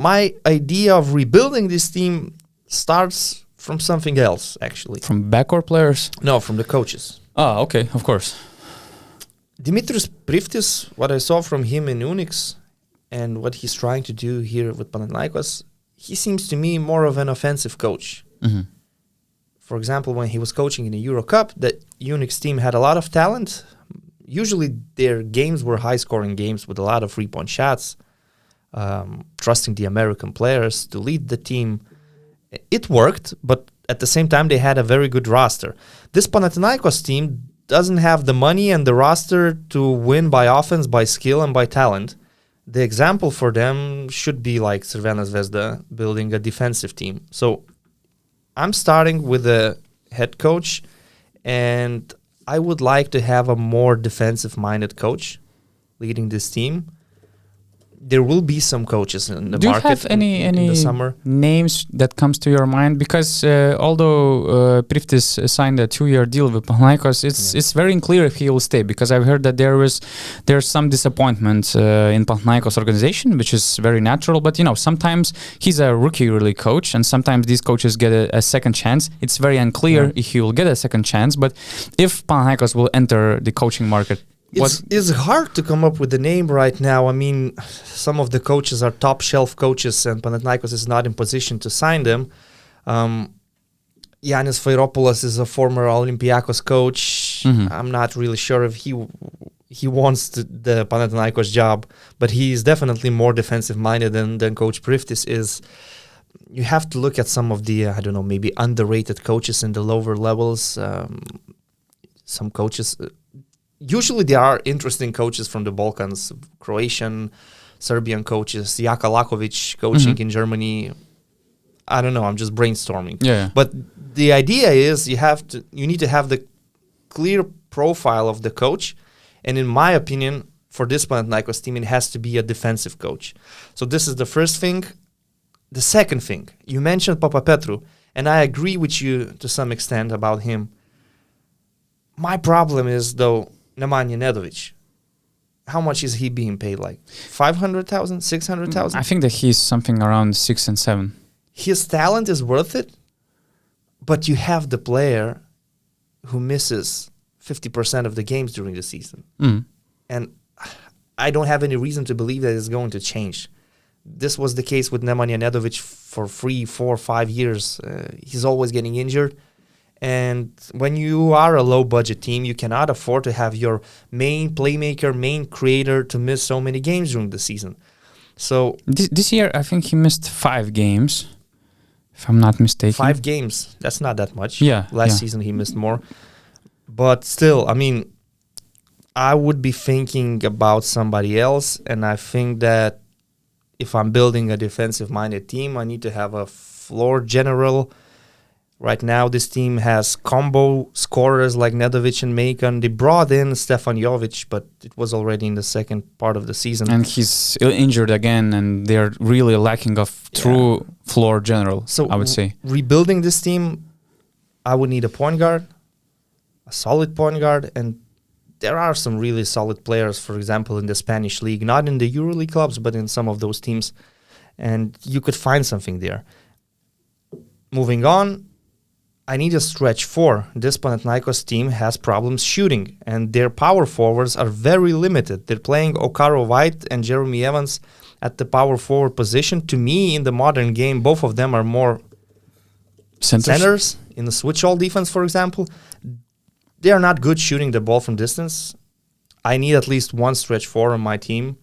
My idea of rebuilding this team starts from something else, actually. From backcourt players? No, from the coaches. Oh, okay, of course. Dimitris Priftis, what I saw from him in Unix and what he's trying to do here with Panathinaikos, he seems to me more of an offensive coach. Mm-hmm. For example, when he was coaching in the Euro Cup, the Unix team had a lot of talent. Usually their games were high-scoring games with a lot of three-point shots, trusting the American players to lead the team. It worked, but at the same time, they had a very good roster. This Panathinaikos team doesn't have the money and the roster to win by offense, by skill, and by talent. The example for them should be like Crvena Zvezda building a defensive team. So I'm starting with a head coach, and I would like to have a more defensive-minded coach leading this team. There will be some coaches in the market. Do you have any in the summer names that comes to your mind? Because although Priftis signed a 2-year deal with Panathinaikos, it's very unclear if he will stay. Because I've heard that there's some disappointment in Panathinaikos organization, which is very natural. But sometimes he's a rookie really coach, and sometimes these coaches get a second chance. It's very unclear if he will get a second chance. But if Panathinaikos will enter the coaching market. It's hard to come up with a name right now. I mean, some of the coaches are top shelf coaches, and Panathinaikos is not in position to sign them. Yanis Fairopoulos is a former Olympiacos coach. Mm-hmm. I'm not really sure if he wants the Panathinaikos job, but he is definitely more defensive-minded than Coach Priftis is. You have to look at some of the, maybe underrated coaches in the lower levels. Some coaches... Usually there are interesting coaches from the Balkans, Croatian, Serbian coaches, Jaka Lakovic coaching in Germany. I don't know, I'm just brainstorming. Yeah. But the idea is you need to have the clear profile of the coach. And in my opinion, for this Panathinaikos team, it has to be a defensive coach. So this is the first thing. The second thing, you mentioned Papapetru, and I agree with you to some extent about him. My problem is, though, Nemanja Nedovic. How much is he being paid? Like 500,000, 600,000? I think that he's something around 6 and 7. His talent is worth it, but you have the player who misses 50% of the games during the season. And I don't have any reason to believe that it's going to change. This was the case with Nemanja Nedovic for 3, 4, 5 years. He's always getting injured. And when you are a low-budget team, you cannot afford to have your main playmaker, main creator to miss so many games during the season. So this year, I think he missed 5 games, if I'm not mistaken. 5 games, that's not that much. Yeah. Last season he missed more. But still, I mean, I would be thinking about somebody else, and I think that if I'm building a defensive-minded team, I need to have a floor general. Right now, this team has combo scorers like Nedovic and Macon. They brought in Stefan Jovic, but it was already in the second part of the season. And he's injured again, and they're really lacking of true floor general, so I would say. Rebuilding this team, I would need a point guard, a solid point guard, and there are some really solid players, for example, in the Spanish league, not in the EuroLeague clubs, but in some of those teams, and you could find something there. Moving on, I need a stretch 4. This Panathinaikos team has problems shooting, and their power forwards are very limited. They're playing Okaro White and Jeremy Evans at the power forward position. To me, in the modern game, both of them are more centers. In the switch-all defense, for example. They are not good shooting the ball from distance. I need at least one stretch 4 on my team.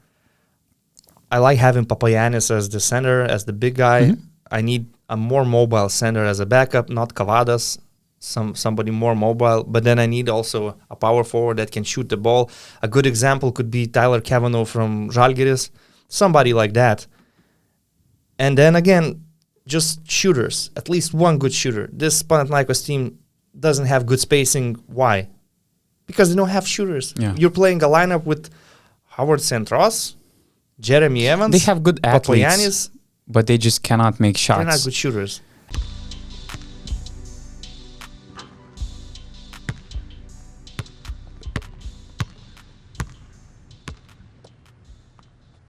I like having Papagiannis as the center, as the big guy. I need a more mobile center as a backup, not Kavadas, somebody more mobile. But then I need also a power forward that can shoot the ball. A good example could be Tyler Cavanaugh from Žalgiris, somebody like that. And then again, just shooters, at least one good shooter. This Panathinaikos team doesn't have good spacing. Why? Because they don't have shooters. Yeah. You're playing a lineup with Howard Santros, Jeremy Evans. They have good athletes. Papagiannis. But they just cannot make shots. They're not good shooters.